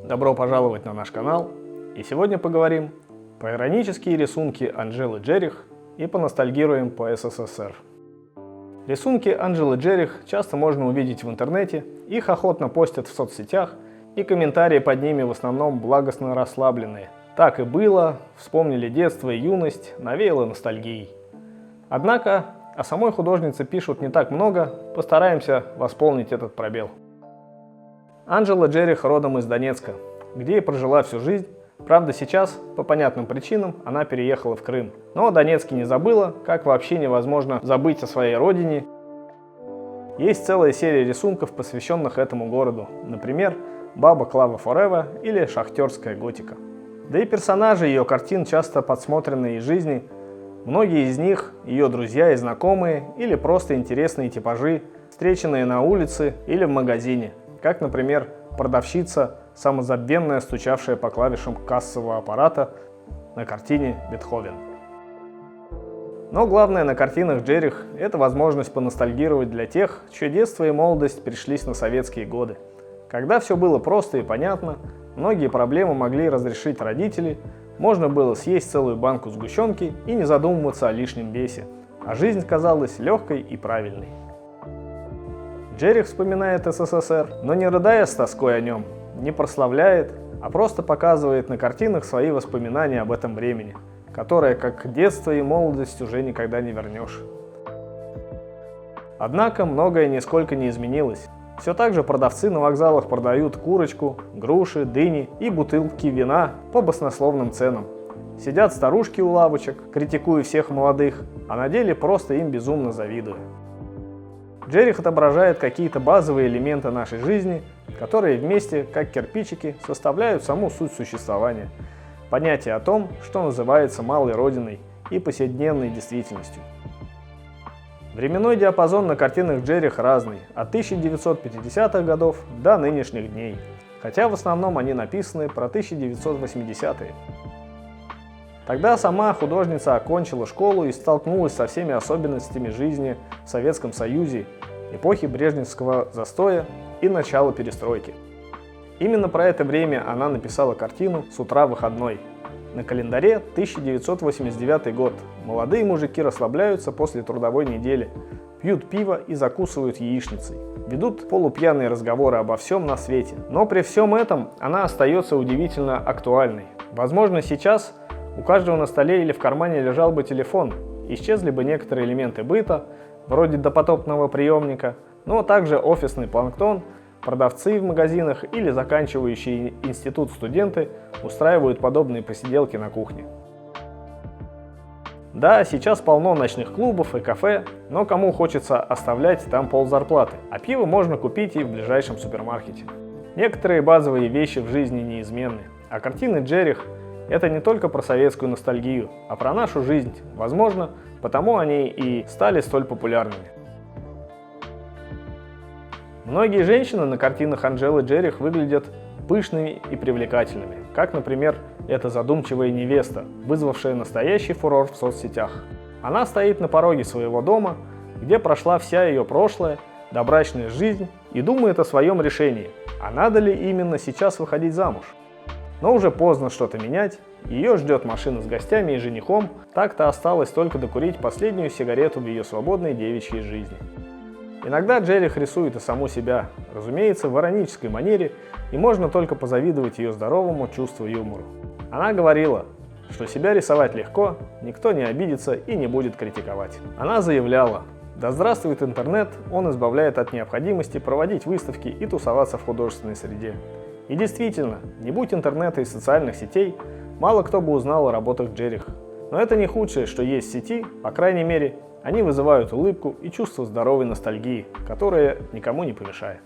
Добро пожаловать на наш канал, и сегодня поговорим про иронические рисунки Анжелы Джерих и поностальгируем по СССР. Рисунки Анжелы Джерих часто можно увидеть в интернете, их охотно постят в соцсетях, и комментарии под ними в основном благостно расслабленные. Так и было, вспомнили детство и юность, навеяло ностальгией. Однако о самой художнице пишут не так много, постараемся восполнить этот пробел. Анжела Джерих родом из Донецка, где и прожила всю жизнь. Правда, сейчас, по понятным причинам, она переехала в Крым. Но о Донецке не забыла, как вообще невозможно забыть о своей родине. Есть целая серия рисунков, посвященных этому городу. Например, «Баба Клава Форева» или «Шахтерская готика». Да и персонажи ее картин часто подсмотрены из жизни. Многие из них – ее друзья и знакомые, или просто интересные типажи, встреченные на улице или в магазине. Как, например, продавщица, самозабвенная, стучавшая по клавишам кассового аппарата на картине «Бетховен». Но главное на картинах Джерих – это возможность поностальгировать для тех, чье детство и молодость пришлись на советские годы. Когда все было просто и понятно, многие проблемы могли разрешить родители, можно было съесть целую банку сгущенки и не задумываться о лишнем весе, а жизнь казалась легкой и правильной. Джерих вспоминает СССР, но не рыдая с тоской о нем, не прославляет, а просто показывает на картинах свои воспоминания об этом времени, которое, как детство и молодость, уже никогда не вернешь. Однако многое нисколько не изменилось. Все так же продавцы на вокзалах продают курочку, груши, дыни и бутылки вина по баснословным ценам. Сидят старушки у лавочек, критикуя всех молодых, а на деле просто им безумно завидуя. Джерих отображает какие-то базовые элементы нашей жизни, которые вместе, как кирпичики, составляют саму суть существования. Понятие о том, что называется малой родиной и повседневной действительностью. Временной диапазон на картинах Джерих разный, от 1950-х годов до нынешних дней, хотя в основном они написаны про 1980-е. Тогда сама художница окончила школу и столкнулась со всеми особенностями жизни в Советском Союзе, эпохи брежневского застоя и начала перестройки. Именно про это время она написала картину «С утра выходной». На календаре 1989 год. Молодые мужики расслабляются после трудовой недели, пьют пиво и закусывают яичницей. Ведут полупьяные разговоры обо всем на свете. Но при всем этом она остается удивительно актуальной. Возможно, сейчас у каждого на столе или в кармане лежал бы телефон, исчезли бы некоторые элементы быта, вроде допотопного приемника, но также офисный планктон, продавцы в магазинах или заканчивающие институт студенты устраивают подобные посиделки на кухне. Да, сейчас полно ночных клубов и кафе, но кому хочется оставлять там ползарплаты, а пиво можно купить и в ближайшем супермаркете. Некоторые базовые вещи в жизни неизменны, а картины Джерих – это не только про советскую ностальгию, а про нашу жизнь, возможно, потому они и стали столь популярными. Многие женщины на картинах Анжелы Джерих выглядят пышными и привлекательными, как, например, эта задумчивая невеста, вызвавшая настоящий фурор в соцсетях. Она стоит на пороге своего дома, где прошла вся ее прошлая, добрачная жизнь, и думает о своем решении, а надо ли именно сейчас выходить замуж. Но уже поздно что-то менять, ее ждет машина с гостями и женихом, так-то осталось только докурить последнюю сигарету в ее свободной девичьей жизни. Иногда Джерих рисует и саму себя, разумеется, в иронической манере, и можно только позавидовать ее здоровому чувству юмора. Она говорила, что себя рисовать легко, никто не обидится и не будет критиковать. Она заявляла: «Да здравствует интернет, он избавляет от необходимости проводить выставки и тусоваться в художественной среде». И действительно, не будь интернета и социальных сетей, мало кто бы узнал о работах Джерих. Но это не худшее, что есть в сети, по крайней мере, они вызывают улыбку и чувство здоровой ностальгии, которая никому не помешает.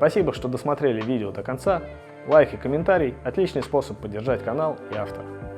Спасибо, что досмотрели видео до конца. Лайк и комментарий – отличный способ поддержать канал и автора.